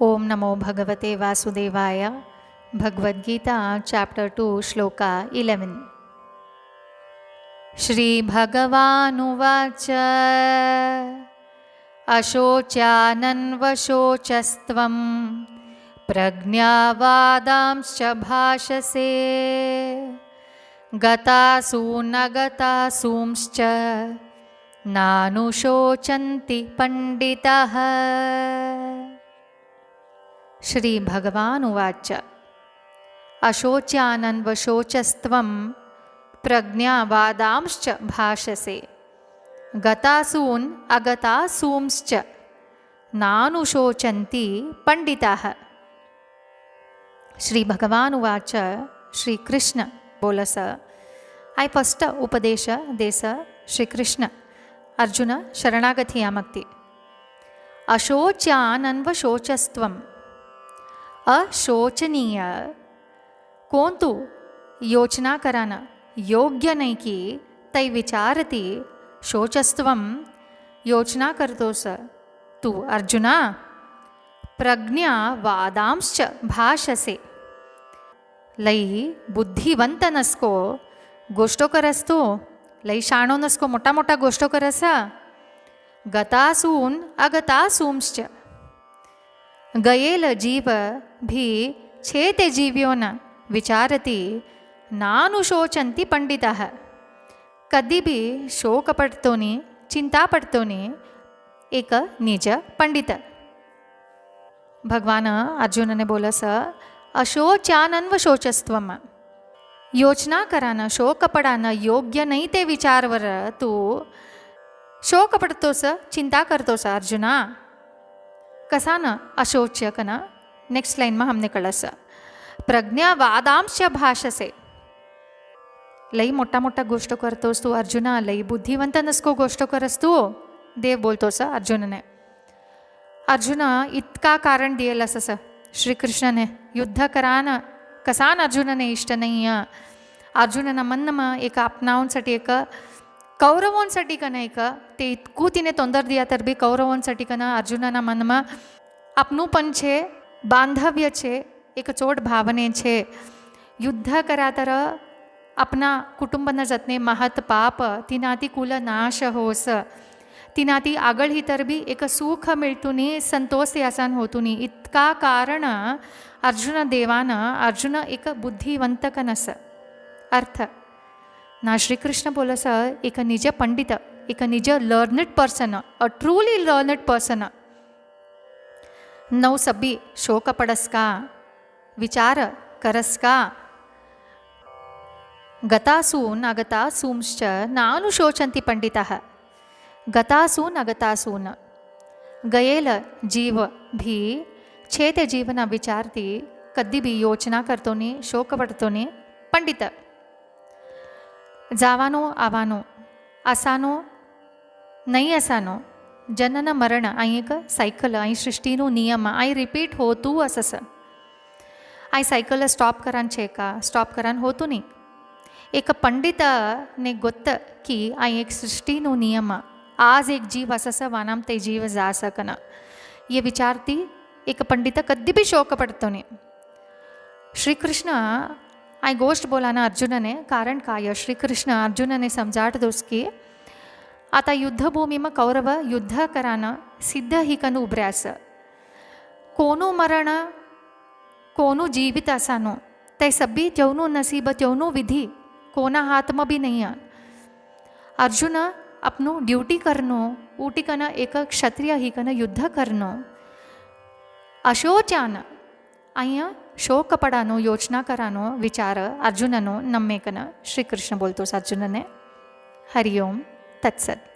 ओम नमो भगवते वासुदेवाय. भगवद्गीता चैप्टर 2 श्लोका 11. श्रीभगवानुवाच अशोच्यानन्वशोचस्त्वं प्रज्ञावादांश्च भाषसे गतासूनगतासूंश्च नानुशोचन्ति पंडिताः. श्री भगवान उवाच अशोच्यानन्वशोचस्त्वं प्रज्ञावादांश्च भाषसे गतासून् अगतासूंश्च नानुशोचन्ति पंडिताः. श्री भगवान उवाच श्री कृष्ण बोलस आय फस्ट उपदेश देस श्री कृष्ण अर्जुन शरणागती मागती. अशोच्यानन्वशोचस्त्वं अशोचनीय कोण तू योचना कराना योग्य नाही की तै विचारती शोचस्त्वं योचना करतोस तू अर्जुना. प्रज्ञा वादांश्च भाषसे लई बुद्धिवंत नसको गोष्टो करस तू लई शाणो नसको मोठा मोठा गोष्टो करस. गतासून अगतासूंश्च गयेल जीव भी छे ते जीव्यो न विचारती नानुशोचन्ति पंडिताः. कधी भी शोक पडतो नी चिंता पडतो नी एक निज पंडित. भगवान अर्जुनने बोलस अशोच्यानन्वशोचस्त्वं योचना करानं शोक पडानं योग्य नाही ते विचारवर तू शोक पडतोस चिंता करतोस अर्जुना. कसा न अशोच्य कना नेक्स्ट लाइन में हमने कळस प्रज्ञावादांश्च भाषसे लई मोठा मोठा गोष्ट करतोस तू अर्जुना लई बुद्धिवंत नसको गोष्ट करस तू देव बोलतोस अर्जुनने. अर्जुन इतका कारण दिलेलं असं श्रीकृष्णने युद्ध करान कसान अर्जुनने इष्ट नाही. अर्जुनना मनमा एक आपणावसाठी एक कौरवांसाठी कना एक ते इतकू तिने तोंदर दिया तर बी कौरवांसाठी कना अर्जुनना मनमा आपणूपण छे बांधव्य छे एक चोट भावने छे. युद्ध करा तर आपणा कुटुंबना जतने महत पाप तिनाती कुल नाश होस तिनाती आगळ ही तर बी एक सुख मिळतुनी संतोष यासान होतुनी इतका कारण अर्जुन देवान अर्जुन एक बुद्धिवंत कनस अर्थ ना श्रीकृष्ण बोलस एक निज पंडित एक निज learned person a truly learned person. नव सभी शोक पडस का विचार करस का. गतासून अगतासूंश्च नानुशोचन्ति पंडिताः. गतासून अगतासून गयेल जीव भी छे ते जीवना विचारती कधी भी योचना करतो नी शोक पडतो नी पंडित. जावानो आवानो असानो नहीं असानो जनन मरण आई एक सायकल आई सृष्टीनो नियम आई रिपीट होतू असस. आई सायकल स्टॉप करान छे का स्टॉप करान होतू नी. एक पंडित ने गोत्त की आई एक सृष्टीनो नियम आज एक जीव असस वानाम ते जीव जा सकन ये विचारती एक पंडित कधी भी शोक पडतो नी. श्रीकृष्ण आई गोष्ट बोलाना अर्जुनने कारण काय श्रीकृष्ण अर्जुनने समजावतोस की आता युद्धभूमीમાં कौरव युद्ध करानं सिद्ध ही कन उभऱ्यास कोणू मरण कोणू जीवित असानो ते सभी तेवनू नसीब तेवनू विधी कोना हाथ में भी नहीं. अर्जुन अपनू ड्यूटी करनो ऊटी कन एक क्षत्रिय ही कन युद्ध करनो अशोच्यान अहिया शोक पडानो योचना करानो विचार अर्जुननो नम्मेकन श्रीकृष्ण बोलतोस अर्जुनने. हरिओम तत्सत.